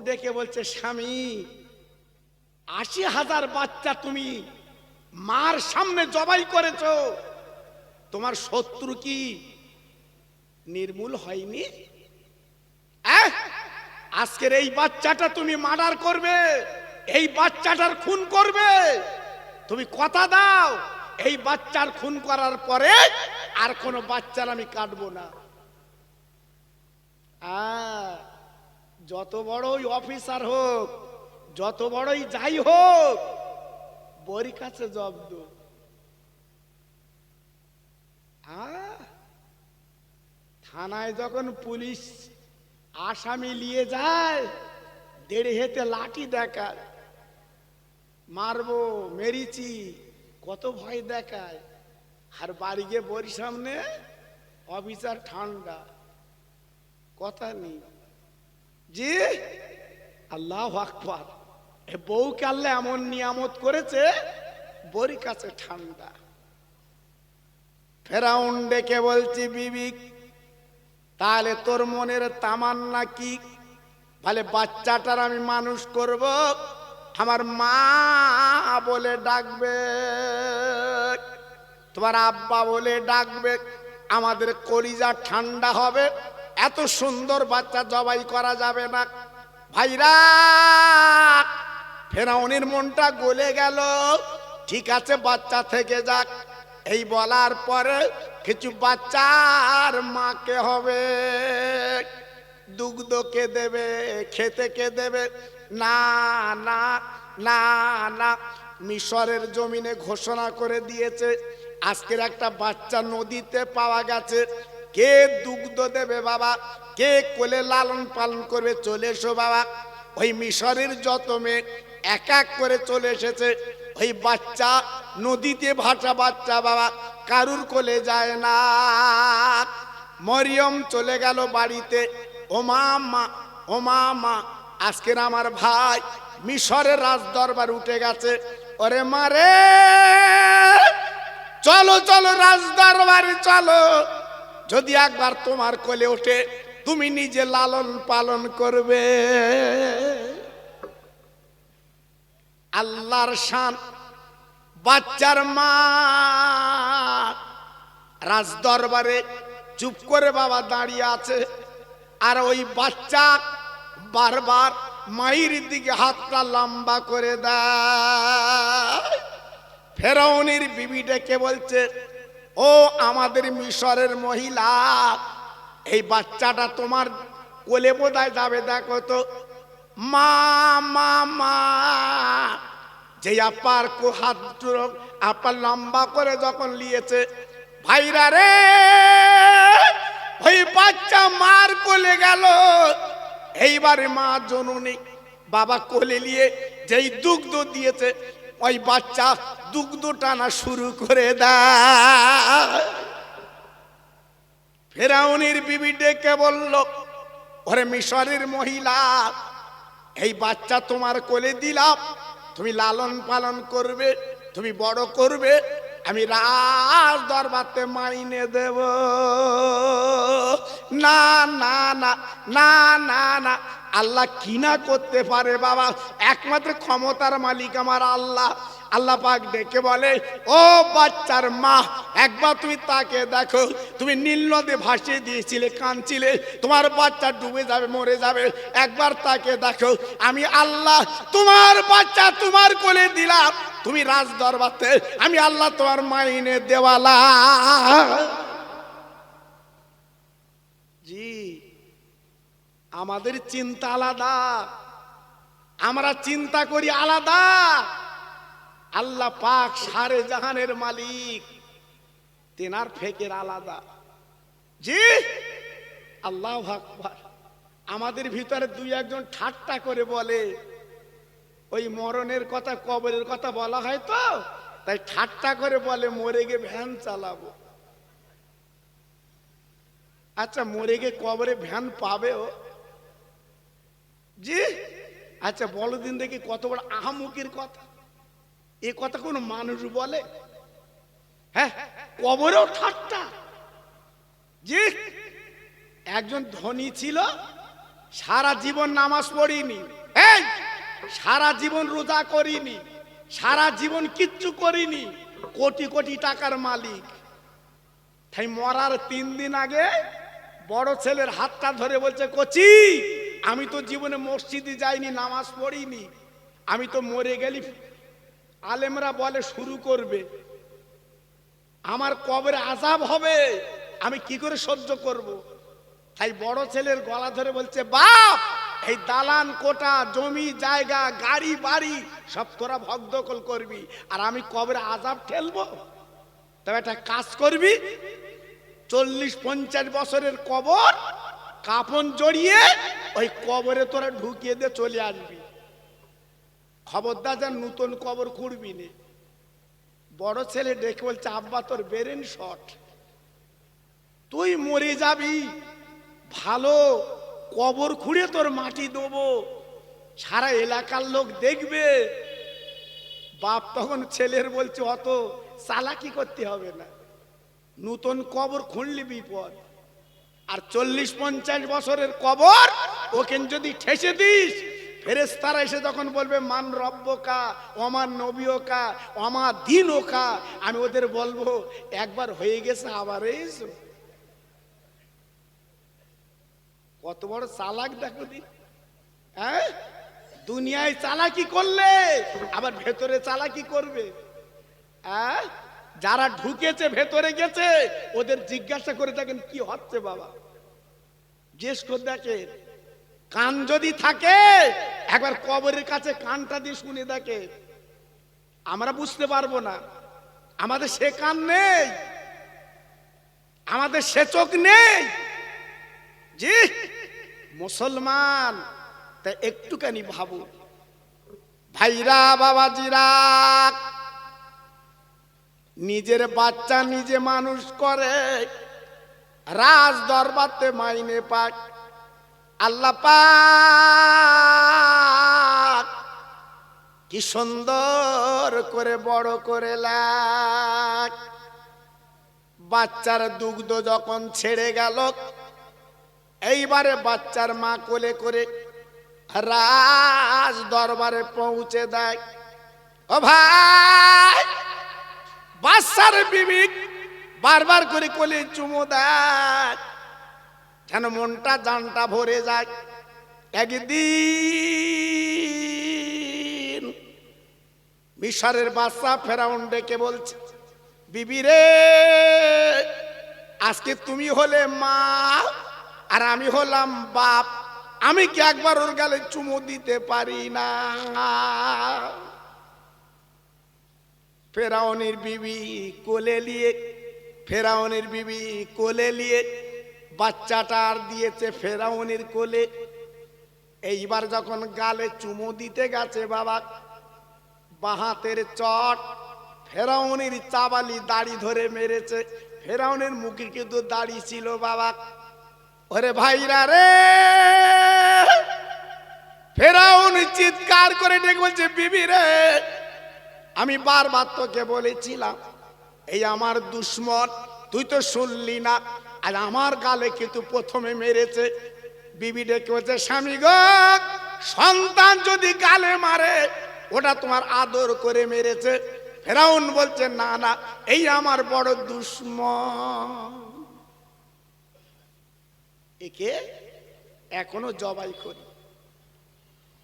ডেকে বলছে, স্বামী ৮০,০০০ বাচ্চা তুমি মার সামনে জবাই করেছো, তোমার শত্রু কি নির্মূল হয়নি? আজকের এই বাচ্চাটা তুমি মার্ডার করবে, এই বাচ্চাটার খুন করবে, তুমি কথা দাও এই বাচ্চার খুন করার পরে আর কোনো বাচ্চার আমি কাটবো না। যত বড়ই অফিসার হোক, যত বড়ই যাই হোক, বড়ি কাছে জব্দ। থানায় যখন পুলিশ আসামি নিয়ে যায়, 1.5 হাতে লাঠি দেখায়, মারবো মেরেছি কত ভয় দেখায়, আর বাড়ি গিয়ে বড়ির সামনে অফিসার ঠান্ডা, কথা নেই। জি আল্লাহু আকবার। বউকে আল্লাহ এমন নিয়ামত করেছে, বড়ির কাছে ঠান্ডা। ফেরাউন ডেকে বলছি, বিবি তাহলে তোর মনের তামান্না কি? বলে বাচ্চাটার আমি মানুষ করব, আমার মা বলে ডাকবে, তোমার আব্বা বলে ডাকবে, আমাদের কলিজা ঠান্ডা হবে। এত সুন্দর বাচ্চা জবাই করা যাবে না। ভাইরা, ফেরাউনের মনটা গলে গেল। ঠিক আছে বাচ্চা থেকে যাক। এই বলার পরে কিছু বাচ্চার মাকে হবে, দুগ্ধ কে দেবে, খেতে কে দেবে? না না না না, মিশরের জমিনে ঘোষণা করে দিয়েছে আজকের একটা বাচ্চা নদীতে পাওয়া গেছে, কে দুগ্ধ দেবে বাবা, কে কোলে লালন পালন করবে? চলে এসো বাবা। ওই মিশরের যত মেয়ে এক এক করে চলে এসেছে। ওই বাচ্চা নদীতে ভাসা বাচ্চা বাবা, কারুর কোলে যায় না। মরিয়ম চলে গেল বাড়িতে, ও মা, ও মা, আজকের আমার ভাই মিশরের রাজ দরবার উঠে গেছে। ওরে মারে, চলো চলো রাজ দরবারে চলো, যদি একবার তোমার কোলে ওঠে তুমি নিজে লালন পালন করবে। আল্লাহর শান। বাচ্চার মা রাজ দরবারে চুপ করে বাবা দাঁড়িয়ে আছে, আর ওই বাচ্চা বারবার মায়ের দিকে হাতটা লম্বা করে দেয়। ফেরাউনের বিবি ডেকে বলছে, ও আমাদের মিশরের মহিলা, এই বাচ্চাটা তোমার কোলে বোধহয় যাবে, দেখো তো। মা মা মা, যে আপার হাত আপা লম্বা করে যখন নিয়েছে, ভাইরা রে, ওই বাচ্চা মার কোলে গেল। এইবারে মা জননী বাবা কোলে নিয়ে যেই দুগ্ধ দিয়েছে, ওই বাচ্চা দুগ্ধ টানা শুরু করে দেয়। ফেরাউনের বিবি ডেকে বলল, ওরে মিশরের মহিলা, এই বাচ্চা তোমার কোলে দিলাম, তুমি লালন পালন করবে, তুমি বড় করবে, আমি রাজ দরবারে মাইনে দেব। না না না না না না, আল্লাহ কি না করতে পারে বাবা, একমাত্র ক্ষমতার মালিক আমার আল্লাহ। আল্লাহ পাক ডেকে বলে, ও বাচ্চার মা, একবার তুমি তাকে দেখো, তুমি নীল নদে ভাসিয়ে দিয়েছিলে, কাঁদছিলে, তোমার বাচ্চা ডুবে যাবে, মরে যাবে, একবার তাকে দেখো। আমি আল্লাহ তোমার বাচ্চা তোমার কোলে দিলাম, তুমি রাজ দরবারে, আমি আল্লাহ তোমার মাইনে দেওয়ালা। জি, আমাদের চিন্তা আলাদা, আমরা চিন্তা করি আলাদা। আল্লাহ পাক সারে জাহানের মালিক, তেনার ফেকের আলাদা। জি আল্লাহু আকবার। আমাদের ভিতরে দুই একজন ঠাট্টা করে বলে, ওই মরণের কথা, কবরের কথা বলা হয় তো, তাই ঠাট্টা করে বলে মরে গিয়ে ভ্যান চালাবো। আচ্ছা, মরে গিয়ে কবরে ভ্যান পাবে ও? জি আচ্ছা, বলো দিন দেখি, কত বড় আহামুকির কথা। এ কথা কোন মানুষ বলে? হ্যাঁ, কবরেও ঠাট্টা। জি, একজন ধনী ছিল, সারা জীবন নামাজ পড়িনি, এই সারা জীবন রোজা করিনি, সারা জীবন কিচ্ছু করিনি, কোটি কোটি টাকার মালিক। তাই মরার 3 দিন আগে বড় ছেলের হাতটা ধরে বলছে, কচি আমি তো জীবনে মসজিদে যাইনি, নামাজ পড়িনি, আমি তো মরে গেলি আলেমরা বলে শুরু করবে, আমার কবরে আযাব হবে, আমি কি করে সহ্য করব। তাই বড় ছেলের গলা ধরে বলছে, বাপ এই দালান কোটা জমি জায়গা গাড়ি বাড়ি সব তোরা ভগদখল করবি, আর আমি কবরে আযাব ঠেলবো। তবে একটা কাজ করবি, 40-50 বছরের কবর, কাফন জড়িয়ে ওই কবরে তোরা ঢুকিয়ে দিয়ে চলে আসবি, খবরদার যেন নতুন কবর খুঁড়বি নে। বড় ছেলে ডেকে বলছে, আব্বা তোর ব্রেন শট, তুই মরে যাবি, ভালো কবর খুঁড়ে তোর মাটি দেবো, সারা এলাকার লোক দেখবে। বাপ তখন ছেলের বলছে, অত চালাকি করতে হবে না, নতুন কবর খুঁড়লি বিপদ, আর 40-50 বছরের কবর ওকে যদি ঠেসে দিস, ফেরেশতারা এসে যখন বলবে মান রব্বকা ওমান নবীকা ওমা দীনুকা, আমি ওদের বলবো একবার হয়ে গেছে আবার এসো। কত বড় চালাক দেখো দি, হ্যাঁ দুনিয়ায় চালাকি করলে আবার ভেতরে চালাকি করবে। হ্যাঁ যারা ঢুকেছে ভেতরে গেছে ওদের জিজ্ঞাসা করে দেখেন কি হচ্ছে বাবা, জিজ্ঞেস করে দেখেন, কান যদি থাকে একবার কবরের কাছে কানটা দিয়ে শুনে দেখে, আমরা বুঝতে পারবো না, আমাদের সে কান নেই, আমাদের সে চোখ নেই। জি মুসলমান, তা একটুখানি ভাবু ভাইরা বাবাজিরা, নিজের বাচ্চা নিজে মানুষ করে, রাজ দরবারতে মাইনে পাক, আল্লাহ পাক কি সুন্দর করে বড় করে লাগ। বাচ্চার দুগ্ধ যখন ছেড়ে গেল, এইবারে বাচ্চার মা কোলে করে রাজ দরবারে পৌঁছে দেয়। ও ভাই, বাচ্চার বিবি বারবার করে কোলে চুমো দেয়, যেন মনটা জানটা ভরে যায়। একদিন মিশরের বাদশা ফেরাউন ডেকে বলছে, বিবি রে, আজকে তুমি হলে মা আর আমি হলাম বাপ, আমি কি একবার ওর গালে চুমো দিতে পারি না? ফেরাউনের বিবি কোলে নিয়ে বাচ্চাটা আর দিয়েছে ফেরাউনের কোলে। এইবার যখন গালে চুমো দিতে গেছে বাবা, বাহাতের চট ফেরাউনের চাবালি দাড়ি ধরে মেরেছে। ফেরাউনের মুখে কিন্তু দাড়ি ছিল বাবা। ওরে ভাইরা রে, ফেরাউন চিৎকার করে ডেকে বলছে, বিবি রে, আমি বারবার তোকে বলেছিলাম এই আমার দুশ্মন, তুই তো শুনলি না, আর আমার গালে কিন্তু প্রথমে মেরেছে। বিবি ডেকে বলছে, স্বামী গো, সন্তান যদি গালে মারে ওটা তোমার আদর করে মেরেছে। ফেরাউন বলছে, না না, এই আমার বড় দুশ্মন, একে এখনো জবাই করি।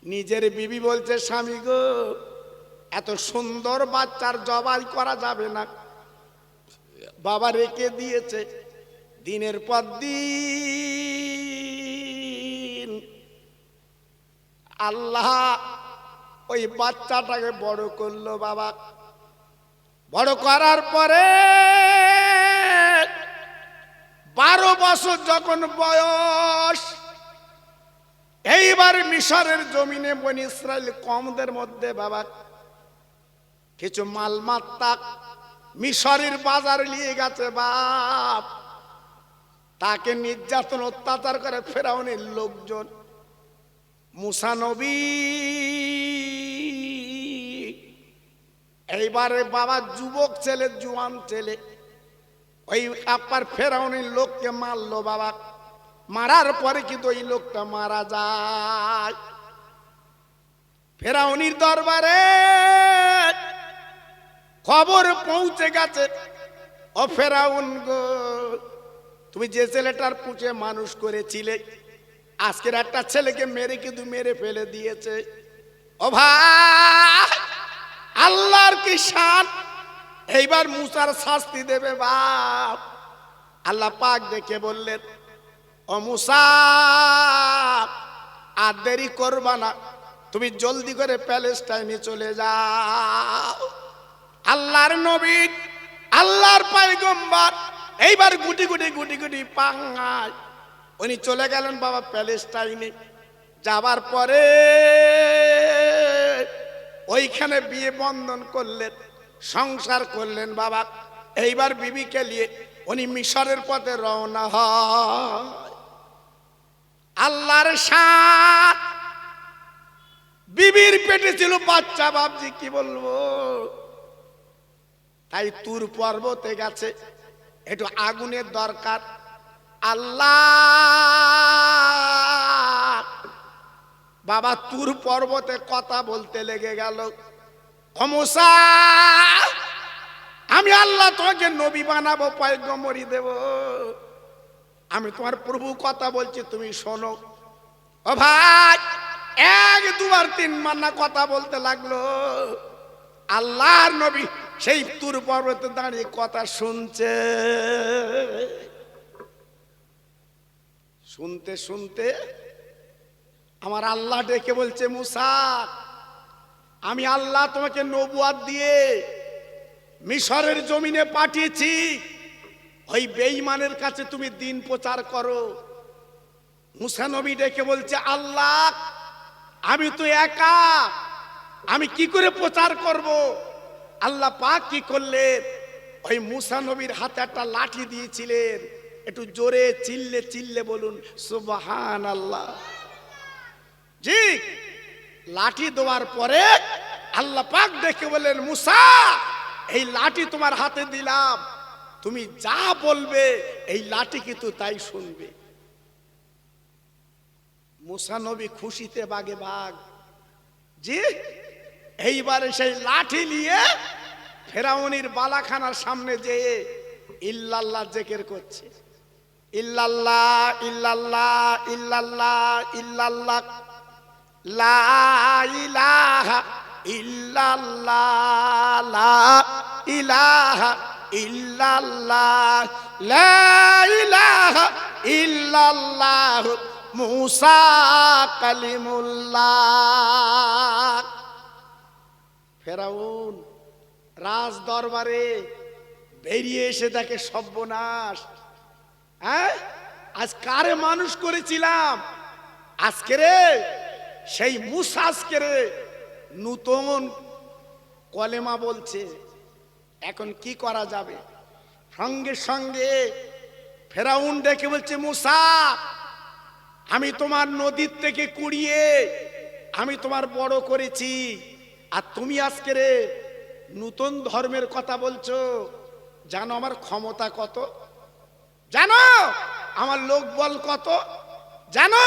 নিজের বিবি বলছে, স্বামী গো, এত সুন্দর বাচ্চার জবাই করা যাবে না, বাবা রেখে দিয়েছে। দিনের পর দিন আল্লাহ ওই বাচ্চাটাকে বড় করলো বাবা। বড় করার পরে 12 বছর যখন বয়স, এইবার মিশরের জমিনে বনি ইসরাইল কমদের মধ্যে বাবা কিছু মালমাত্তা মিশরের বাজারে নিয়ে গেছে বাপ, তাকে নির্যাতন অত্যাচার করে ফেরাউনের লোকজন। মুসা নবী এইবারে বাবা যুবক ছেলে, জুয়ান ছেলে, ওই আপনার ফেরাউনের লোককে মারলো বাবা। মারার পরে কিন্তু ওই লোকটা মারা যায়। ফেরাউনির দরবারে খবর পৌঁছে গেছে, ও ফেরাউন গো, তুমি যে ছেলেটার পুঁচে মানুষ করেছিলে, আজকের একটা ছেলেকে মেরে কিন্তু মেরে ফেলে দিয়েছে। ও ভাই, আল্লাহর কি শান, এইবার মুসার শাস্তি দেবে বাপ। আল্লাহ পাক দেখে বললেন, ও মুসা, আর দেরি করবা না, তুমি জলদি করে প্যালেস্টাইনে চলে যাও। আল্লাহর নবী, আল্লাহর পয়গম্বর এইবার গুটি গুটি গুটি গুটি পাঙ্গায় উনি চলে গেলেন বাবা প্যালেস্টাইনে। যাবার পরে ওইখানে বিয়ে বন্ধন করলেন, সংসার করলেন বাবা। এইবার বিবিকে নিয়ে উনি মিশরের পথে রওনা হয়। আল্লাহর শান, বিবির পেটে ছিল বাচ্চা, বাপজি কি বলবো। তাই তুর পর্বতে গেছে, একটু আগুনের দরকার। আল্লাহ বাবা তুর পর্বতে কথা বলতে লেগে গেল, ও মুসা, আমি আল্লাহ তোমাকে নবী বানাবো, পয়গম্বরী দেব, আমি তোমার প্রভু কথা বলছি, তুমি শোনো। ও ভাই, এক দুবার তিনবার না কথা বলতে লাগলো। আল্লাহর নবী সেই তুর পর্বতে দাঁড়িয়ে কথা শুনছে। শুনতে শুনতে আমার আল্লাহ ডেকে বলছে, মুসা, আমি আল্লাহ তোমাকে নবুয়াত দিয়ে মিশরের জমিনে পাঠিয়েছি, ওই বেঈমানের কাছে তুমি দিন প্রচার করো। মুসা নবী ডেকে বলছে, আল্লাহ আমি তো একা, আমি কি করে প্রচার করব? আল্লাহ পাক কি করলেন, ওই মুসা নবীর হাতে একটা লাঠি দিয়েছিলেন, একটু জোরে চিল্লে চিল্লে বলুন সুবহানাল্লাহ। জি, লাঠি দেওয়ার পরে আল্লাহ পাক দেখে বললেন, মুসা, এই লাঠি তোমার হাতে দিলাম, তুমি যা বলবে এই লাঠি কিন্তু তাই শুনবে। মুসা নবী খুশিতে বাগে বাগ। জি, এইবারে সেই লাঠি নিয়ে ফেরাউনির বালাখানার সামনে যেয়ে ইল্লাল্লাহ জিকির করছে, ইল্লাল্লাহ ইল্লাল্লাহ ইল্লাল্লাহ ইল্লাল্লাহ, লা ইলাহা ইল্লাল্লাহ, লা ইলাহা ইল্লাল্লাহ, লা ইলাহা ইল্লাল্লাহ, মুসা কালিমুল্লাহ। ফেরাউন রাজ দরবারে বেরিয়ে এসে দেখে সর্বনাশ। হ্যাঁ, আজ কারে মানুষ করেছিলাম, আজকে রে সেই মুসা আজকে রে নূতন কলেমা বলছে, এখন কি করা যাবে? সঙ্গে সঙ্গে ফেরাউন ডেকে বলছে, মুসা, আমি তোমার নদীর থেকে কুড়িয়ে আমি তোমার বড় করেছি, আর তুমি আজকে রে নূতন ধর্মের কথা বলছো। জানো আমার ক্ষমতা কত? জানো আমার লোকবল কত? জানো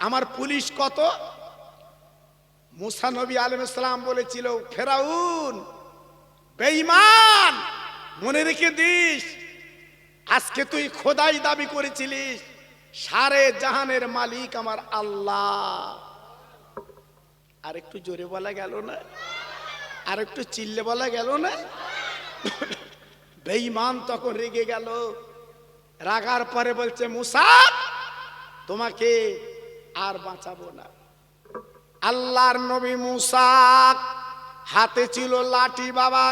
আমার পুলিশ কত? মুসা নবী আলাইহিস সালাম বলেছিল, ফেরাউন বেঈমান, মনে রেখে দিস, আজকে তুই খোদাই দাবি করেছিলিস, সারে জাহানের মালিক আমার আল্লাহ। আর একটু জোরে বলা গেল না? আর একটু চিল্লে বলা গেল না? বেঈমান তখন রেগে গেল, রাগার পরে বলছে, মুসা, তোমাকে আর বাঁচাবো না। আল্লাহর নবী মুসা হাতে ছিল লাঠি বাবা,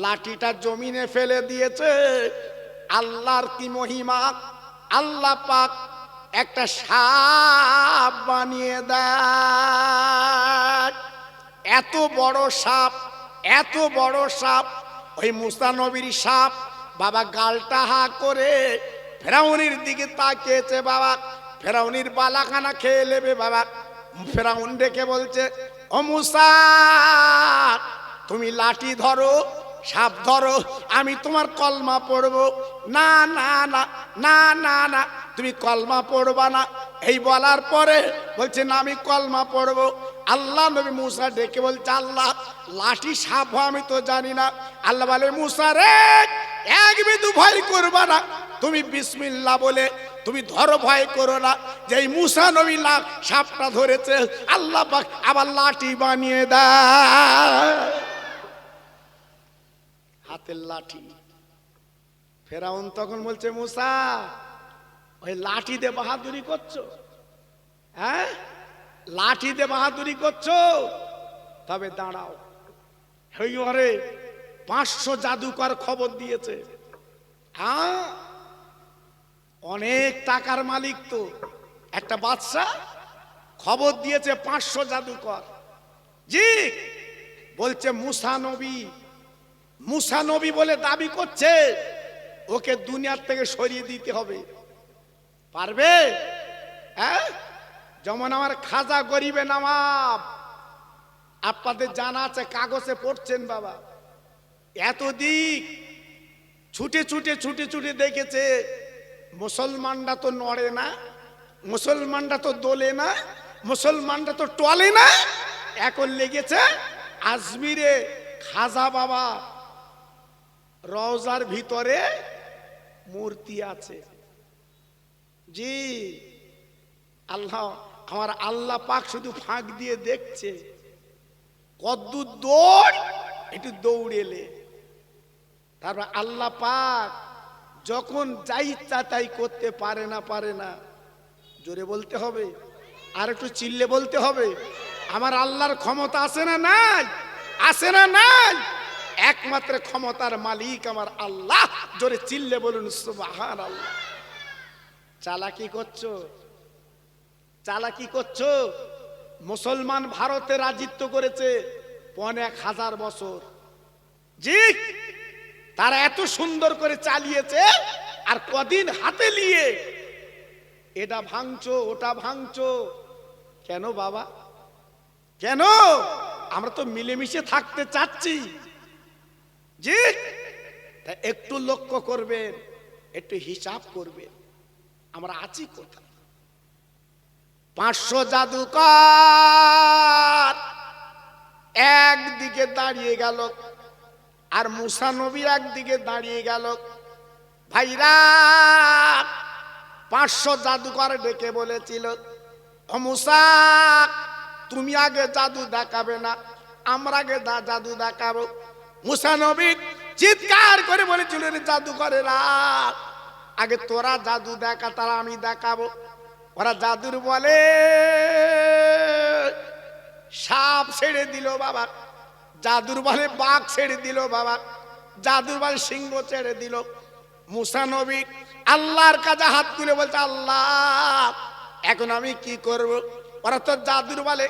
লাঠিটা জমিনে ফেলে দিয়েছে। আল্লাহর কি মহিমা, আল্লাহ পাক একটা সাপ বানিয়ে দেয়। এত বড় সাপ, এত বড় সাপ, ওই মুসা নবীর সাপ বাবা গালটা হা করে ফেরাউনের দিকে তাকিয়েছে বাবা, ফেরাউনির বালাখানা খেয়ে নেবে বাবা। ফেরাউন ডেকে বলছে, ও মুসা, তুমি লাঠি ধরো, সাপ ধরো, আমি তোমার কলমা পড়বো। না না না না না না, তুমি কলমা পড়বা না। এই বলার পরে বলছে না, আমি কলমা পড়বো। আল্লাহ নবী মুসা ডেকে বলছে, আল্লাহ লাঠি সাপ আমি তো জানি না। আল্লাহ বলে, মুসা রে, এক বিন্দু ভয় করবা না, তুমি বিসমিল্লাহ বলে তুমি ধরো, ভয় করো না। যেই মুসা নবী সাপটা ধরেছে, আল্লাহ পাক আবার লাঠি বানিয়ে দেয়, হাতের লাঠি। ফেরাউন তখন বলছে, মুসা ওই লাঠি দিয়ে বাহাদুরি করছো? হ্যাঁ, লাঠি দিয়ে বাহাদুরি করছো? তবে দাঁড়াও। এই ঘরে 500 জাদুকর খবর দিয়েছে। হ্যাঁ, অনেক টাকার মালিক তো একটা বাদশা, খবর দিয়েছে 500 জাদুকর। জি, বলছে মুসা নবী, মুসা নবী বলে দাবি করছে, ওকে দুনিয়ার থেকে সরিয়ে দিতে হবে। পারবে? হ্যাঁ, যেমন আমার খাজা গরিবে নওয়াব, আপনাদের জানা আছে, কাগজে পড়ছেন বাবা, এত দিক ছুটে ছুটে ছুটে ছুটে দেখেছে মুসলমানরা তো নড়ে না, মুসলমানরা তো দোলে না, মুসলমানরা তো টলে না। এখন লেগেছে আজমিরে খাজা বাবা রওজার ভিতরে মূর্তি আছে। জি, আল্লাহ, আমার আল্লাহ পাক শুধু ফাঁক দিয়ে দেখছে, কদ্দূর দৌড়, একটু দৌড়েলে। তারপর আল্লাহ পাক যখন যাই ইচ্ছা তাই করতে পারে না, পারে না। জোরে বলতে হবে, আর একটু চিল্লে বলতে হবে, আমার আল্লাহর ক্ষমতা আছে না নাই? আছে না নাই? একমাত্র ক্ষমতার মালিক আমার আল্লাহ। জোরে চিল্লে বলুন সুবহানাল্লাহ। চালাকি করছো, চালাকি করছো। মুসলমান ভারতে রাজত্ব করেছে 1000 বছর। জি, তারা এত সুন্দর করে চালিয়েছে, আর কদিন হাতে নিয়ে এটা ভাঙছো ওটা ভাঙছো। কেন বাবা, কেন? আমরা তো মিলেমিশে থাকতে চাচ্ছি। জি, একটু লক্ষ্য করবেন, একটু হিসাব করবেন, আমরা আছি কোথায়। 500 জাদুকর একদিকে দাঁড়িয়ে গেল, আর মুসা নবী একদিকে দাঁড়িয়ে গেল। ভাইরা, 500 জাদুকর ডেকে বলেছিল, ও মুসা, তুমি আগে জাদু দেখাবে না, আমরা আগে জাদু দেখাবো। মুসা নবী চিৎকার করে বলেছিল, জাদুকরেরা আগে তোরা জাদু দেখা, তারা আমি দেখাবো। ওরা জাদুর বলে সাপ ছেড়ে দিল বাবা, জাদুর বলে বাঘ ছেড়ে দিল বাবা, জাদুর বলে সিংহ ছেড়ে দিল। মুসা নবী আল্লাহর কাছে হাত তুলে বলছে, আল্লাহ এখন আমি কি করব? ওরা তো জাদুর বলে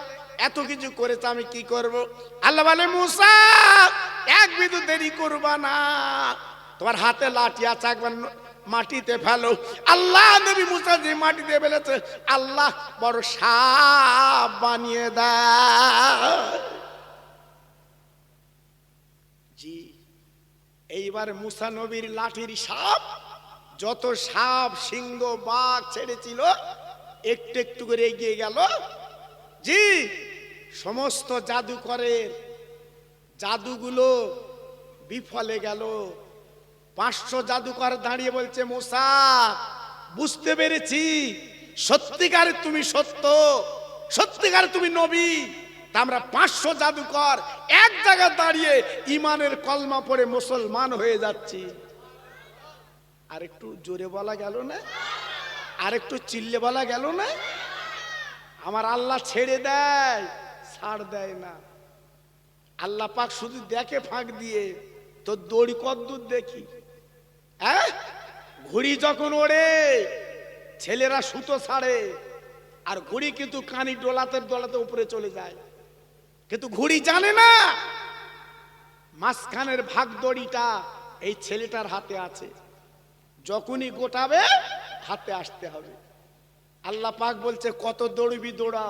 এত কিছু করেছে, আমি কি করব? আল্লাহ বলে, মুসা এক বিন্দু দেরি করবা না, তোমার হাতে লাঠি আছে, একবার মাটিতে ফেলো। আল্লাহ নবী মুসা যে মাটিতে ফেলেছে, আল্লাহ বড় সাপ বানিয়ে দেয়। জি, এইবার মুসা নবীর লাঠির সাপ, যত সাপ সিংহ বাঘ ছেড়েছিল একটু একটু করে এগিয়ে গেল। জি, সমস্ত জাদুকরের জাদুগুলো বিফলে গেল। 500 জাদুকর দাঁড়িয়ে বলছে, মুসা বুঝতে পেরেছি, সত্যিকারে তুমি সত্য, সত্যিকারে তুমি নবী। তা আমরা 500 জাদুকর এক জায়গায় দাঁড়িয়ে ইমানের কলমা পড়ে মুসলমান হয়ে যাচ্ছি। আর একটু জোরে বলা গেল না? আর একটু চিল্লে বলা গেল না? আমার আল্লাহ ছেড়ে দেয়, ছাড় দেয় না। আল্লাহ পাক শুধু দেখে ফাঁক দিয়ে, তো দড়ি কদ্দূর দেখি। হ্যাঁ, ঘুড়ি যখন ওড়ে ছেলেরা সুতো ছাড়ে, আর ঘুড়ি কিন্তু কানি ডোলাতে ডোলাতে উপরে চলে যায়, কিন্তু ঘুড়ি জানে না মাঝখানের ভাগ দড়িটা এই ছেলেটার হাতে আছে, যখনই গোটাবে হাতে আসতে হবে। আল্লাহ পাক বলছে, কত দৌড়বি দৌড়া,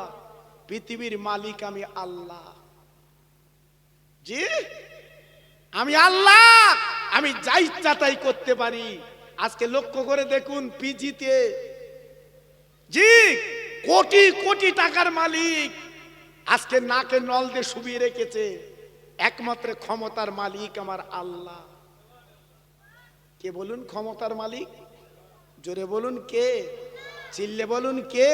পৃথিবীর মালিক আমি আল্লাহ। জি, আমি আল্লাহ, আমি যা ইচ্ছা তাই করতে পারি। আজকে লক্ষ্য করে দেখুন পিজিতে, জি কোটি কোটি টাকার মালিক আজকে নাকে নল দিয়ে শুবিয়ে রেখেছে। একমাত্র ক্ষমতার মালিক আমার আল্লাহ। কে বলুন ক্ষমতার মালিক? জোরে বলুন কে? চিল্লে বলুন কে?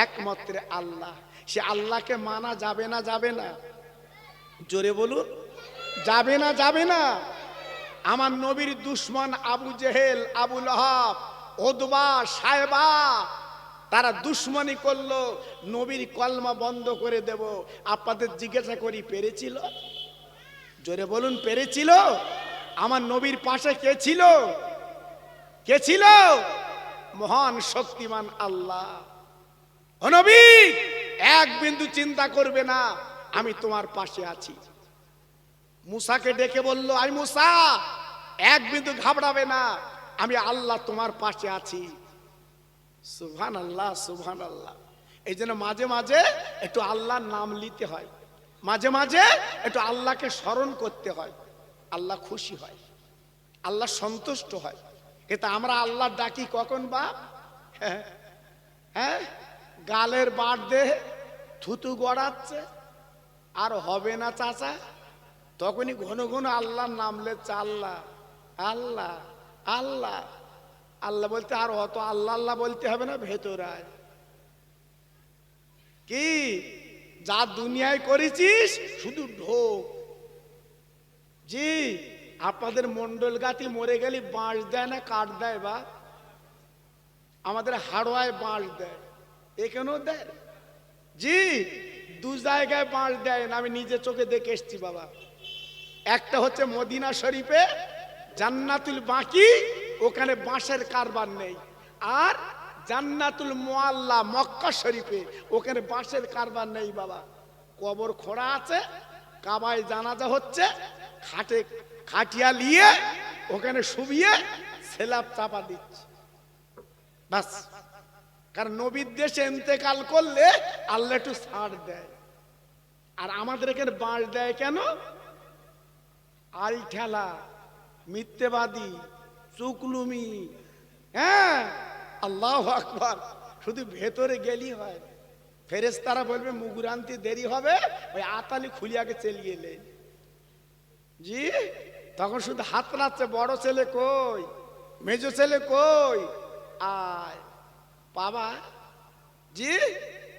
একমাত্র আল্লাহ। সে আল্লাহকে মানা যাবে না? যাবে না? জোরে বলুন যাবে না? যাবে না? আমার নবীর দুশমন আবু জেহেল, আবু লাহাব, ওদবা, সায়বা, তারা দুশমনি করলো, নবীর কলমা বন্ধ করে দেব। আপনাদের জিজ্ঞাসা করি পেরেছিল? জোরে বলুন পেরেছিল? আমার নবীর পাশে কে ছিল? কে ছিল? মহান শক্তিমান আল্লাহ। ও নবী, এক বিন্দু চিন্তা করবে না, আমি তোমার পাশে আছি। মুসাকে ডেকে বলল, আই মুসা, এক বিন্দু ঘাবড়াবে না, আমি আল্লাহ তোমার পাশে আছি। সুবহানাল্লাহ, সুবহানাল্লাহ। এই জন্য মাঝে মাঝে একটু আল্লাহর নাম নিতে হয়, মাঝে মাঝে একটু আল্লাহকে স্মরণ করতে হয়। আল্লাহ খুশি হয়, আল্লাহ সন্তুষ্ট হয়। এটা আমরা আল্লাহ ডাকি কখন বাপ? হ্যাঁ, গালের বাট দে থুতু গড়াচ্ছে আর হবে না চাচা, তখনই ঘন ঘন আল্লাহর নাম লেচ্ছে। আল্লাহ আল্লাহ আল্লাহ আল্লাহ বলতে আর অত আল্লাহ আল্লাহ বলতে হবে না, ভেতরায় কি যা দুনিয়ায় করেছিস শুধু ঢোক। জি আপনাদের মন্ডল গাতি মরে গেলে বাঁশ দেয় না কাঠ দেয়? বা আমাদের হাড়োয়ায় বাঁশ দেয়, এখানেও দেয়। জি দু জায়গায় বাঁশ দেয় না, আমি নিজে চোখে দেখে এসছি বাবা। একটা হচ্ছে মদিনা শরীফে জান্নাতুল বাকি, ওখানে বাঁশের কারবার নেই। আর জান্নাতুল মুআল্লা মক্কা শরীফে, ওখানে বাঁশের কারবার নেই বাবা। কবর খোঁড়া আছে, কাবায় জানাজা হচ্ছে, খাটে খাটিয়া নিয়ে ওখানে শুবিয়ে সেলাব চাপা দিচ্ছে বাস। কারণ নবীর দেশে ইন্তেকাল করলে আল্লাহ একটু ছাড় দেয়। আর আমাদের এখানে বাঁশ দেয় কেন? আল ঠেলা, মিথ্যেবাদী, চুকলুমি। হ্যাঁ আল্লাহু আকবার। শুধু ভেতরে গেলি হয়, ফেরেশতারা বলবে মুগুরান্তি দেরি হবে, ওই আতালি খুলিয়াকে চলিয়ে এলেন। জি তখন শুধু হাত নাড়ছে, বড় ছেলে কই, মেজো ছেলে কই, আয় পাবা। জি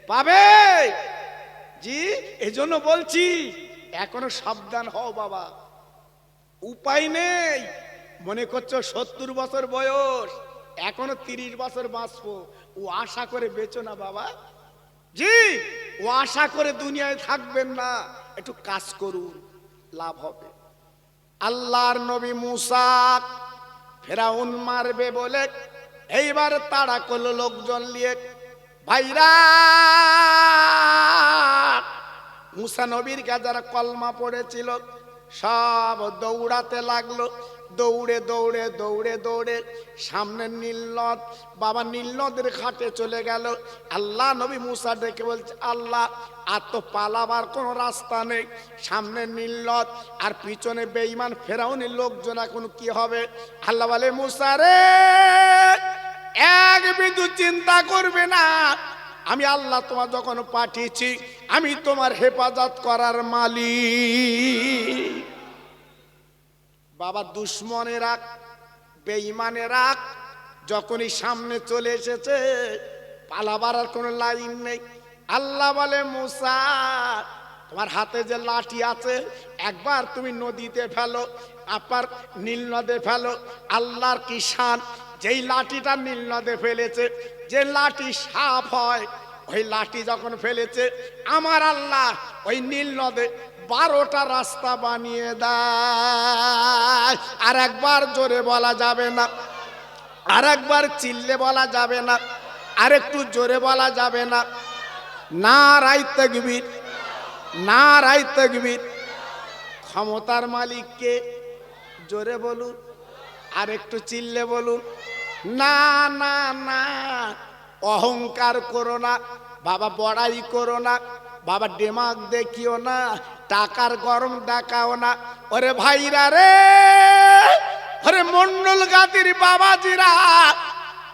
পাবে। জি এজন্য বলছি এখনো সাবধান হও বাবা, উপায় নেই। মনে করছো 70 বছর বয়স, এখনো 30 বছর বাঁচবো, ও আশা করে বেচো না বাবা। জি ও আশা করে দুনিয়ায় থাকবেন না, একটু কাজ করুন, লাভ হবে। আল্লাহর নবী মুসা ফেরাউন মারবে বলে এইবার তাড়া করলো লোকজন নিয়ে। ভাইরা মুসা নবীর কাছে যারা কলমা পড়েছিল সব দৌড়াতে লাগলো। দৌড়ে দৌড়ে দৌড়ে দৌড়ে সামনে নীল নদ, বাবা নীল নদের ঘাটে চলে গেল। আল্লাহ নবী মুসা ডেকে বলছে, আল্লাহ আর তো পালাবার কোনো রাস্তা নেই, সামনে নীল নদ আর পিছনে বেঈমান ফেরাউনের লোকজন, এখন কি হবে? আল্লাহ বলে, মুসা রে এক বিন্দু চিন্তা করবে না, আমি আল্লাহ তোমার যখন পাঠিয়েছি আমি তোমার হেফাজত করার মালিক। বাবা দুশ্মনেরা, বেঈমানেরা যখনই সামনে চলে এসেছে, পালাবার আর কোনো লাইন নেই। আল্লাহ বলে, মুসা তোমার হাতে যে লাঠি আছে একবার তুমি নদীতে ফেলো, আবার নীল নদে ফেলো। আল্লাহর কি শান, যেই লাঠিটা নীল নদে ফেলেছে, যে লাঠি সাপ হয়, ওই লাঠি যখন ফেলেছে আমার আল্লাহ ওই নীল নদে 12টা রাস্তা বানিয়ে দেয়। আর একবার জোরে বলা যাবে না, আর একবার চিল্লে বলা যাবে না, আর একটু জোরে বলা যাবে না। নারায়ে তাকবীর, নারায়ে তাকবীর। ক্ষমতার মালিককে জোরে বলুন, আর একটু চিল্লে বলুন। না না না, অহংকার করো না বাবা, বড়াই করো না। বাবা ডেমাক দেখিও না, টাকার গরম দেখাও না। ওরে ভাইরা রে, ওরে মন্ডল গাতির বাবাজিরা,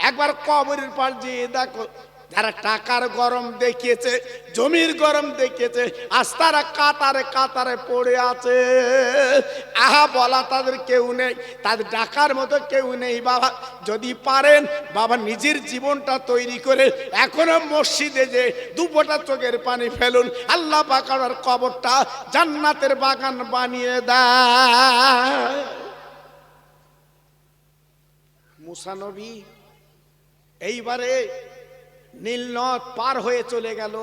একবার কবরের পার যেয়ে দেখো, যারা টাকার গরম দেখিয়েছে, জমির গরম দেখিয়েছে, আজ তারা কাতারে কাতারে পড়ে আছে। আহা বলা তাদের কেউ নেই, তাদের ডাকার মতো কেউ নেই। বাবা যদি পারেন বাবা নিজের জীবনটা তৈরি করে এখনো মসজিদে যে দুপোটা চোখের পানি ফেলুন, আল্লাহ পাক আর কবরটা জান্নাতের বাগান বানিয়ে দেয়। মুসা নবী এইবারে নীল নদ পার হয়ে চলে গেল।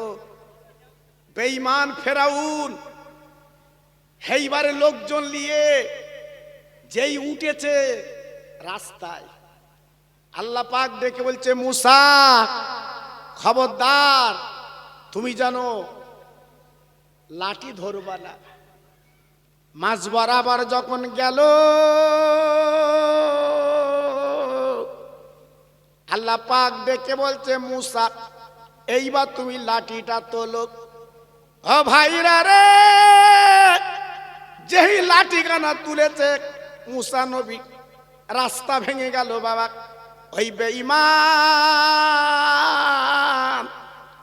বেঈমান ফেরাউন এইবারে লোকজন নিয়ে যেই উঠেছে রাস্তায়, আল্লাহ পাক ডেকে বলছে, মুসা খবরদার, তুমি জানো লাঠি ধরবা না। মাঝ বরাবর যখন গেল, আল্লাহ পাক ডেকে বলছে, মুসা এইবার তুমি লাঠিটা তোলো। ও ভাইরা রে, যেই লাঠিখানা তুলেছে মুসা নবী, রাস্তা ভেঙে গেল। বাবা ওই বেঈমান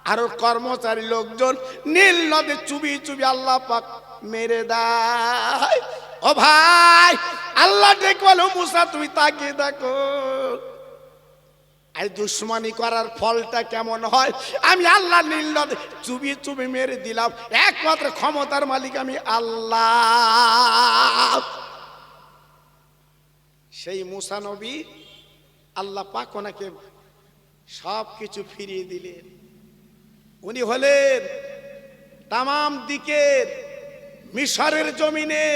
আর কর্মচারী লোকজন নীল নদে চুবি চুবি আল্লাহ পাক মেরে দেয়। ও ভাই, আল্লাহ ডেকে বলো, মুসা তুমি তাকিয়ে দেখো, এই দুশ্মনী করার ফলটা কেমন হয়। আমি আল্লাহ নীল নদে চুবি চুবি মেরে দিলাম, একমাত্র ক্ষমতার মালিক আমি আল্লাহ। সেই মুসা নবী আল্লাহ পাক ওনাকে সব কিছু ফিরিয়ে দিলেন। উনি হলেন তামাম দিকের মিশরের জমিনে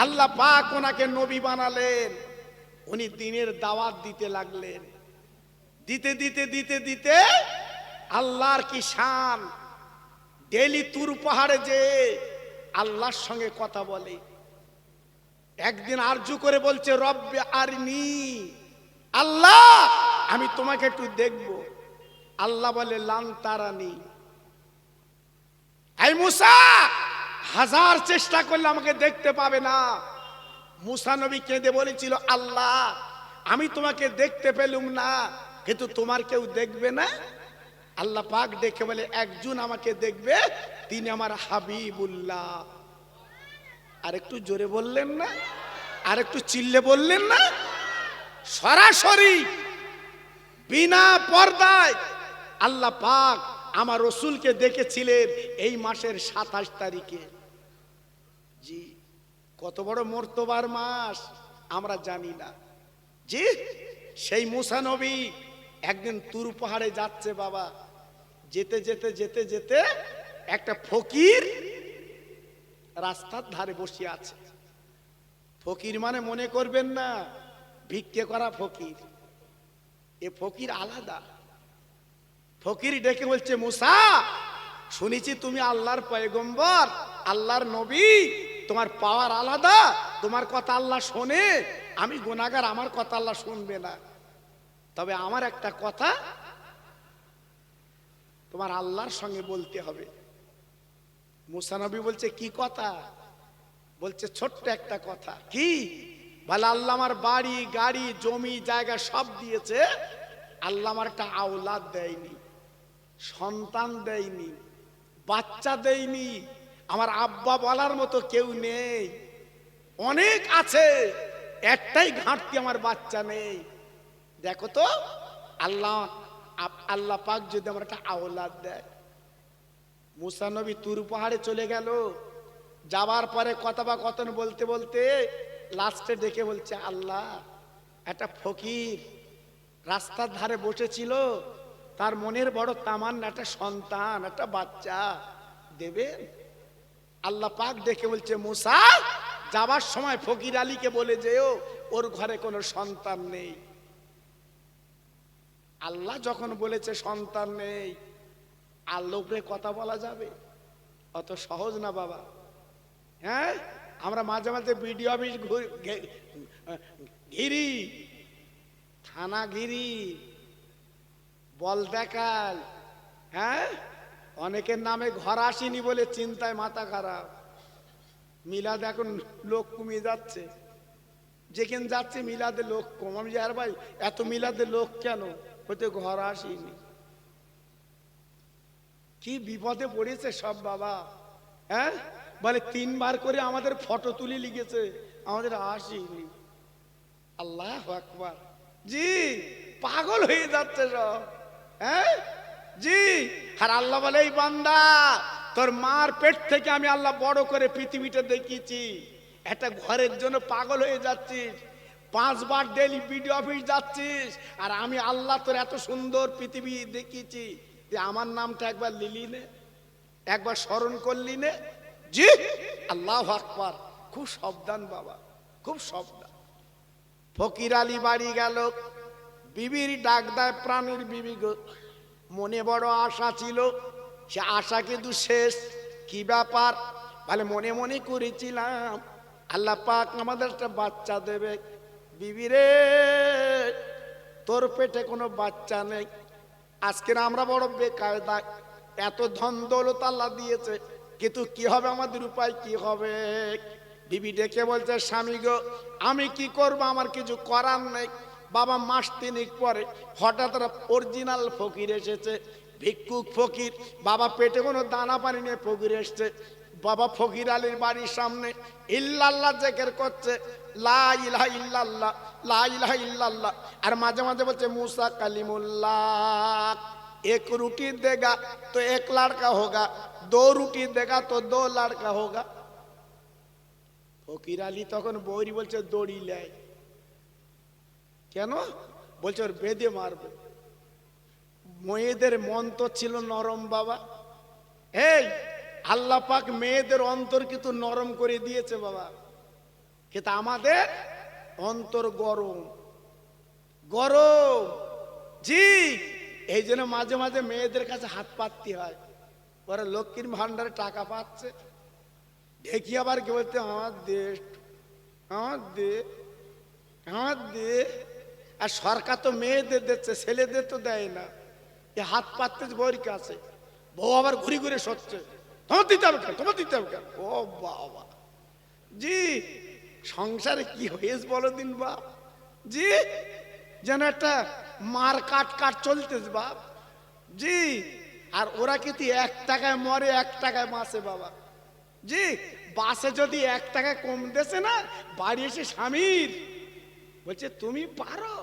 আল্লাহ পাক ওনাকে নবী বানালেন। উনি দিনের দাওয়াত দিতে লাগলেন। দিতে দিতে দিতে দিতে আল্লাহর কি শান, ডেলি তুর পাহাড়ে যে আল্লাহর সঙ্গে কথা বলে। একদিন আরজু করে বলছে, রব্বে আরিনি, আল্লাহ আমি তোমাকে একটু দেখব। আল্লাহ বলে, লান তারানি। এই মুসা, হাজার চেষ্টা করলে আমাকে দেখতে পাবে না। মুসা নবী কেঁদে বলেছিল, আল্লাহ আমি তোমাকে দেখতে পেলুম না, কিন্তু তোমার কেউ দেখবে না। আল্লাহ পাক দেখে বলে, একজন আমাকে দেখবে, তিনি আমার হাবিবুল্লাহ। আর একটু জোরে বললেন না? আর একটু চিল্লে বললেন না? সরাসরি বিনা পর্দায় আল্লাহ পাক আমার রসুলকে দেখেছিলেন এই মাসের 27 তারিখে। জি, কত বড় মর্তবার মাস আমরা জানি না। জি, সেই মুসা নবী একদিন তুর পাহাড়ে যাচ্ছে। বাবা যেতে যেতে যেতে যেতে একটা ফকির রাস্তার ধারে বসে আছে। ফকির মানে মনে করবেন না ভিক্ষে করা ফকির, এ ফকির আলাদা। ফকির ডেকে বলছে, মুসা শুনেছি তুমি আল্লাহর পয়গম্বর, আল্লাহর নবী, তোমার পাওয়ার আলাদা, তোমার কথা আল্লাহ শোনে। আমি গুনাহগার, আমার কথা আল্লাহ শুনবে না, তবে আমার একটা কথা তোমার আল্লাহর সঙ্গে বলতে হবে। মুসা নবী বলছে, কি কথা? বলছে, ছোট্ট একটা কথা। কি? বলে, আল্লাহ আমার বাড়ি গাড়ি জমি জায়গা সব দিয়েছে, আল্লাহ আমার একটা আওলাদ দেয়নি, সন্তান দেয়নি, বাচ্চা দেয়নি। আমার আব্বা বলার মতো কেউ নেই। অনেক আছে, একটাই ঘাটতি, আমার বাচ্চা নেই। দেখো তো আল্লাহ পাক যদি আমার একটা আওলাদ দেয়। মুসা নবী তুর পাহাড়ে চলে গেল। যাবার পরে কথা বা কথন বলতে বলতে লাস্টে ডেকে বলছে, আল্লাহ একটা ফকির রাস্তার ধারে বসেছিল, তার মনের বড় তামান্না একটা সন্তান, একটা বাচ্চা দেবেন? আল্লাহ পাক ডেকে বলছে, মুসা যাবার সময় ফকির আলীকে বলে যেও ওর ঘরে কোনো সন্তান নেই। আল্লাহ যখন বলেছে সন্তান নেই, আল্লাহকে কথা বলা যাবে? অত সহজ না বাবা। হ্যাঁ, আমরা মাঝে মাঝে বিডিও অফিস ঘিরি, থানা ঘিরি, বল দেখাল, হ্যাঁ অনেকের নামে ঘর আসেনি বলে চিন্তায় মাথা খারাপ। মিলাদ এখন লোক কমিয়ে যাচ্ছে, যেখানে যাচ্ছে মিলাদে লোক কম। আমি আর ভাই এত মিলাদে লোক কেন? হয়তো ঘর আসেনি। কি বিপদে পড়েছে সব বাবা। হ্যাঁ, বলে 3 বার করে আমাদের ফটো তুলে লিখেছে, আমাদের আসেনি। আল্লাহু আকবার। জি, পাগল হয়ে যাচ্ছে সব। হ্যাঁ জি। আর আল্লাহ বলে, এই বান্দা, তোর মার পেট থেকে আমি আল্লাহ বড় করে পৃথিবীটা দেখিয়েছি। একটা ঘরের জন্য পাগল হয়ে যাচ্ছিস, 5 বার ডেলি বিডিও অফিস যাচ্ছিস, আর আমি আল্লাহ তোর এত সুন্দর পৃথিবী দেখিয়েছি, যে আমার নামটা একবার লিলি নে, একবার স্মরণ করলি নে। জি, আল্লাহু আকবার। খুব সাবধান বাবা, খুব সাবধান। ফকির আলী বাড়ি গেল, বিবির ডাক দেয়, প্রাণীর বিবি গো, মনে বড় আশা ছিল, সে আশা কিন্তু শেষ। কি ব্যাপার? বলে, মনে মনে করেছিলাম আল্লাহ পাক আমাদের একটা বাচ্চা দেবে। বিবি রে, তোর পেটে কোনো বাচ্চা নেই। আজকের আমরা বড় বেকায়দা, এত ধন দৌলত আল্লাহ দিয়েছে, কিন্তু কি হবে আমাদের, উপায় কি হবে? বিবি ডেকে বলছে, স্বামী গো, আমি কি করব, আমার কিছু করার নেই। বাবা 3 মাস পরে হঠাৎ অরিজিনাল ফকির এসেছে, ভিক্ষুক ফকির। বাবা পেটে কোনো দানা পানি নিয়ে ফকির এসছে। বাবা ফকির আলীর বাড়ির সামনে ইল্লাল্লাহ জিকির করছে, লা ইলাহা ইল্লাল্লাহ, লা ইলাহা ইল্লাল্লাহ। আর মাঝে মাঝে বলছে, মুসা কালিমুল্লাহ, 1 রুটি দেगा तो 1 लड़का होगा, 2 রুটি देगा तो 2 लड़का होगा। ফকির আলী তখন বৌরি বলছে, দড়ি লাই। কেন? বলছে, ওর বেঁধে মারবে। মেয়েদের মন তো ছিল নরম বাবা। এই আল্লাহ পাক মেয়েদের অন্তর কিন্তু নরম করে দিয়েছে বাবা, কিন্তু আমাদের অন্তর গরম গরম। জি, এই জন্য মাঝে মাঝে মেয়েদের কাছে হাত পাততে হয়। ওরা লক্ষ্মীর ভান্ডারে টাকা পাচ্ছে, দেখি আবার কি বলতে, আমার দে, আমার দে, আমার দে। আর সরকার তো মেয়েদের দিচ্ছে, ছেলেদের তো দেয় না। এ হাত পাততে বউর কাছে, বউ আবার ঘুরে ঘুরে সচ্ছে, তোমার দিতে হবে কেন, তোমার দিতে হবে কেন। ও বাবা, জি, সংসারে কি হয়েছে বলো দিন বাপ। জি, যেন একটা মার কাট কাট চলতেছে বাপ। জি, আর ওরা কিন্তু 1 টাকায় মরে, 1 টাকায় বাঁচে বাবা। জি, বাসে যদি 1 টাকা কম দেছে না, বাড়ি এসে স্বামীর বলছে, তুমি পারো,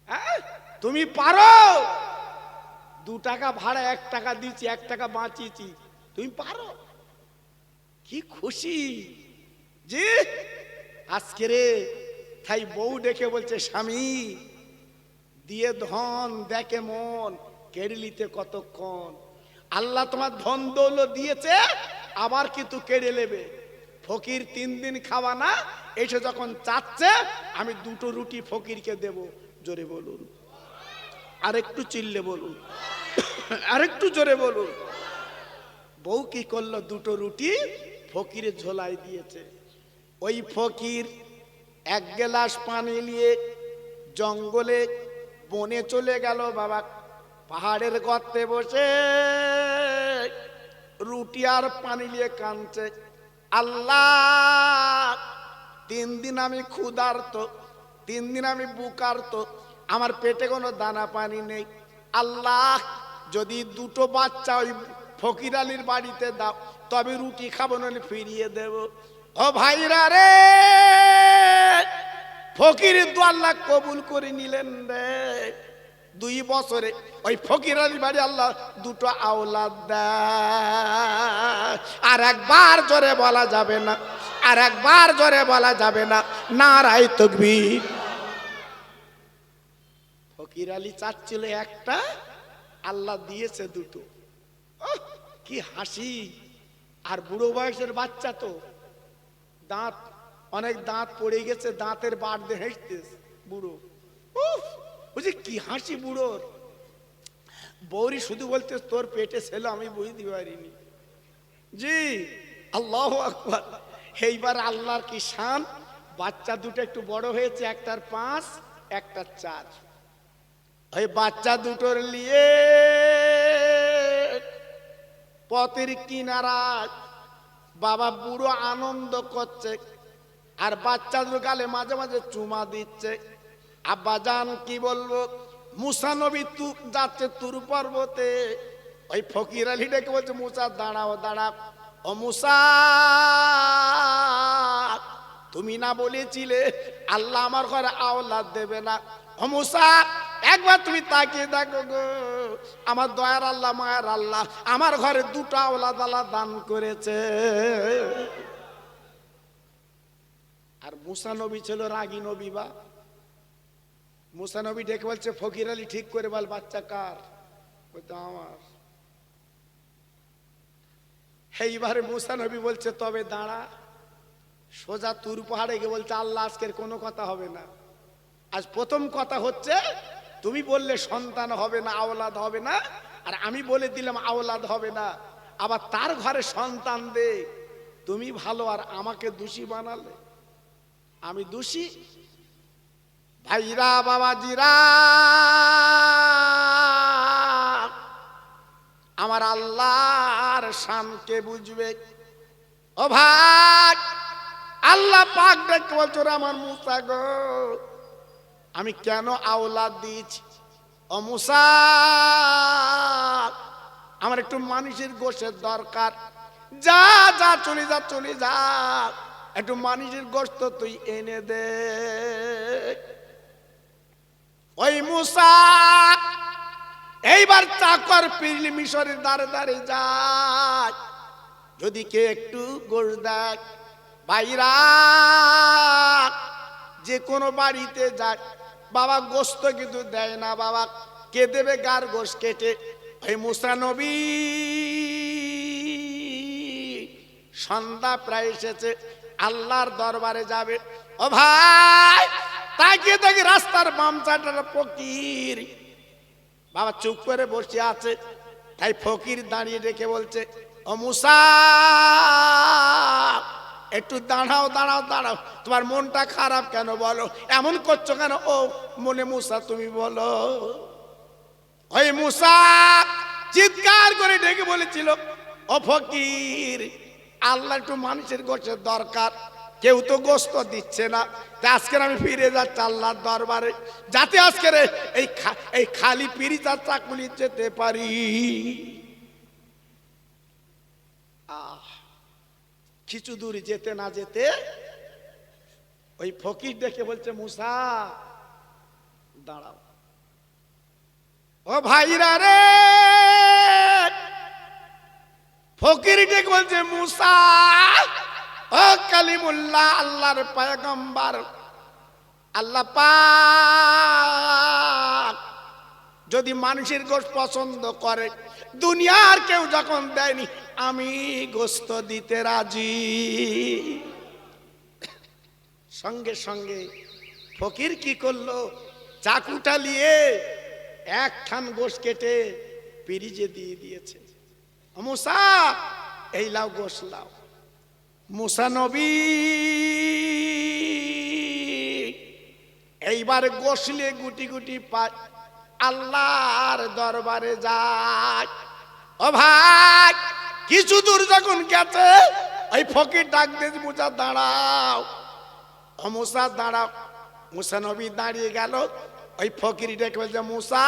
হ্যাঁ তুমি পারো, 2 টাকা ভাড়া 1 টাকা দিচ্ছি, 1 টাকা বাঁচিয়েছি, তুমি পারো। কি খুশি। জি, আজকে রে তাই বউ ডেকে বলছে, স্বামী দিয়ে ধন দেখে মন, কেড়ে নিতে কতক্ষণ। আল্লাহ তোমার ধন দৌলত দিয়েছে, আবার কিন্তু কেড়ে নেবে। ফকির 3 দিন খাওয়া না, এসে যখন চাচ্ছে, আমি 2টো রুটি ফকিরকে দেব। জোরে বলুন, আরেকটু চিল্লে বলুন, আরেকটু জোরে বলুন। বউ কি করলো, 2টো রুটি ফকিরের ঝোলায় দিয়েছে। ওই ফকির 1 গ্লাস পানি নিয়ে জঙ্গলে বনে চলে গেল বাবা। পাহাড়ের গর্তে বসে রুটি আর পানি নিয়ে কাঁদছে, আল্লাহ 3 দিন আমি ক্ষুধার্ত, 3 দিন আমি বুকার্ত, আমার পেটে কোনো দানা পানি নেই। আল্লাহ যদি 2টো বাচ্চা ওই ফকির আলীর বাড়িতে দাও, তবে রুটি খাবো, নাহলে ফিরিয়ে দেব। ও ভাইরা রে, ফকিরের দোয়া আল্লাহ কবুল করে নিলেন রে। 2 বছরে ওই ফকির আলীর বাড়ি আল্লাহ 2টো আওলাদ দেয়। আর একবার জোরে বলা যাবে না, আর একবার জোরে বলা যাবে না, নারায়ে তাকবীর। ফকির আলী চাচ্ছিল একটা, আল্লাহ দিয়েছে 2টো। কি হাসি। আর বুড়ো বয়সের বাচ্চা তো, দাঁত অনেক দাঁত পড়ে গেছে, দাঁতের বাট দিয়ে হেসতেছে বুড়ো। বুঝি কি হাসি বুড়োর। বৌরি শুধু বলতে, তোর পেটে ছেলে, আমি বুঝতে পারিনি। জি, আল্লাহু আকবার। এইবার আল্লাহর কি শান, বাচ্চা 2টো একটু বড় হয়েছে, একটার 5, একটার 4। ওই বাচ্চা 2টোর নিয়ে পথের কিনারায় বাবা বুড়ো আনন্দ করছে আর বাচ্চাদের গালে মাঝে মাঝে চুমা দিচ্ছে। আব্বাজান কি বলবো, মুসা নবী যাচ্ছে তুর পর্বতে, ওই ফকির আলী ডেকে বলছে মুসা দাঁড়াও দাঁড়াও, ও মুসা তুমি না বলেছিলে আল্লাহ আমার ঘরে আওলাদ দেবে না? ও মুসা একবার তুমি তাকিয়ে দেখো গো, আমার দয়ার আল্লাহ মায়ার আল্লাহ আমার ঘরে দুটো আওলাদ আল্লাহ দান করেছে। আর মুসা নবী ছিল রাগী নবী। বা মুসা নবী ডেকে বলছে ফকির আলী ঠিক করে বল বাচ্চা কার? বলতো আমার। এইবারে মুসা নবী বলছে তবে দাঁড়া, সোজা তুর পাহাড়ে গিয়ে বলছে আল্লাহ আজকের কোনো কথা হবে না, আজ প্রথম কথা হচ্ছে তুমি বললে সন্তান হবে না, আওলাদ হবে না, আর আমি বলে দিলাম আওলাদ হবে না, আবার তার ঘরে সন্তান দে, তুমি ভালো আর আমাকে দোষী বানালে, আমি দোষী? ভাইরা বাবাজিরা, আমার আল্লাহর শানকে বুঝবে। ও ভাই, আল্লাহ পাক দেখতে বলছো আমার মুসা গো আমি কেন আওলাদ দিয়েছি? ও মুসা আমার একটু মানুষের গোশতের দরকার, যা যা চলে যা চলে যা, একটু মানুষের গোশত তুই এনে দে। ওই মুসা এইবার চাকর পিরলি মিশরের দ্বারে দ্বারে যায়, যদি কে একটু গোশ দেয়। ভাইরা যে কোনো বাড়িতে যায় বাবা গোশত কিন্তু দেয় না, বাবা কে দেবে গার গোশ কেটে? ওই মুসা নবী সন্ধ্যা প্রায় এসেছে, আল্লাহর দরবারে যাবে। ও ভাই তাকিয়ে দেখি রাস্তার বাম চাটার ফকির বাবা চুপ করে বসে আছে। তাই ফকির দাঁড়িয়ে রেখে বলছে ও মুসা একটু দাঁড়াও দাঁড়াও দাঁড়াও, তোমার মনটা খারাপ কেন বলো, এমন করছো কেন? ও মনে মুসা তুমি বলো। ওই মুসা চিৎকার করে ডেকে বলেছিল ও ফকির আল্লাহ একটু মানুষের গোশতের দরকার, কেউ তো গোশত দিচ্ছে না, তাই আজকে আমি ফিরে যাচ্ছি আল্লাহর দরবারে, যাতে আজকে এই খালি পিরিচার চাকুলি যেতে পারি। কিছু দূর যেতে না যেতে ওই ফকির দেখে বলছে মুসা দাঁড়াও। ও ভাইরা রে, ফকির ডেকে বলছে মুসা ও কালিমুল্লাহ আল্লাহর পয়গম্বর, আল্লাহ পাক যদি মানুষের গোশত পছন্দ করে, দুনিয়ার কেউ যখন দেয়নি আমি গোশত দিতে রাজি। সঙ্গে সঙ্গে ফকির কি করলো, চাকুটা নিয়ে এক খান গোশত কেটে পিরিজে দিয়ে দিয়েছে। মুসা এই লাও গোশত লাও। মুসা নবী এইবার গোশলে গুটি গুটি পায়, আল্লাহর দরবারে যায়। ও ভাই কিছু দূর যখন গেছে ওই ফকির ডাক দিয়ে মুসা দাঁড়াও, ও মুসা দাঁড়াও। মুসা নবী দাঁড়িয়ে গেল, ওই ফকির ডেকে বলছে মুসা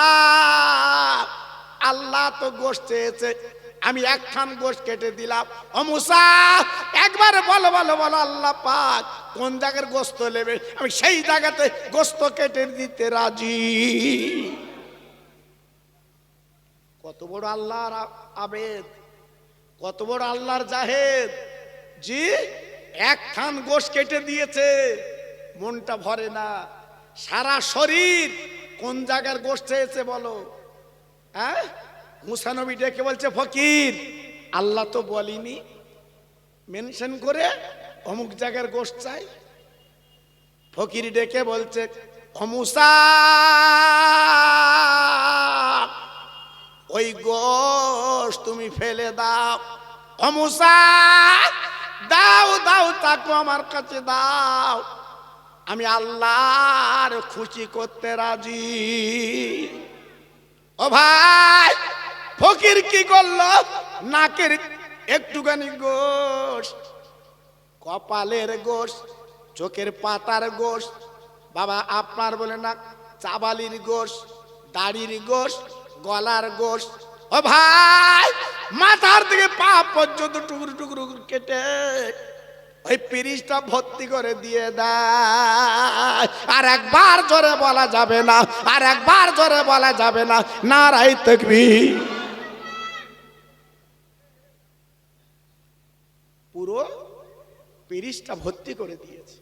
আল্লাহ তো গোশত চেয়েছে, আমি একখান গোশত কেটে দিলাম। ও মুসা একবার বলো বলো বলো আল্লাহ পাক কোন জায়গার গোশত নেবে, আমি সেই জায়গাতে গোশত কেটে দিতে রাজি। কত বড় আল্লাহর আবেদ, কত বড় আল্লাহর জাহেদ, জি একখান গোশত কেটে দিয়েছে, মনটা ভরে না, সারা শরীর কোন জায়গার গোশত চেয়েছে বলো? হ্যাঁ মুসা নবী ডেকে বলছে ফকির আল্লাহ তো বলিনি মেনশন করে অমুক জায়গার গোশত চাই। ফকির ডেকে বলছে ও মুসা ওই গোশত তুমি ফেলে দাও। ও মুসা দাও দাও তাকে আমার কাছে দাও, আমি আল্লাহর খুশি করতে রাজি। ও ভাই ফকির কি করলো, নাকের একটুখানি গোশ, কপালের গোশ, চোখের পাতার গোশ, বাবা আপনার বলে না চাবালির গোশ, দাড়ির গোশ, গলার গোশ, ও ভাই মাথার থেকে পা পর্যন্ত টুকরো টুকরো কেটে ওই পিরিচটা ভর্তি করে দিয়ে দেয়। আর একবার জোরে বলা যাবে না, আর একবার জোরে বলা যাবে না, নারায়ে তাকবীর। পুরো পিরিচটা ভর্তি করে দিয়েছে।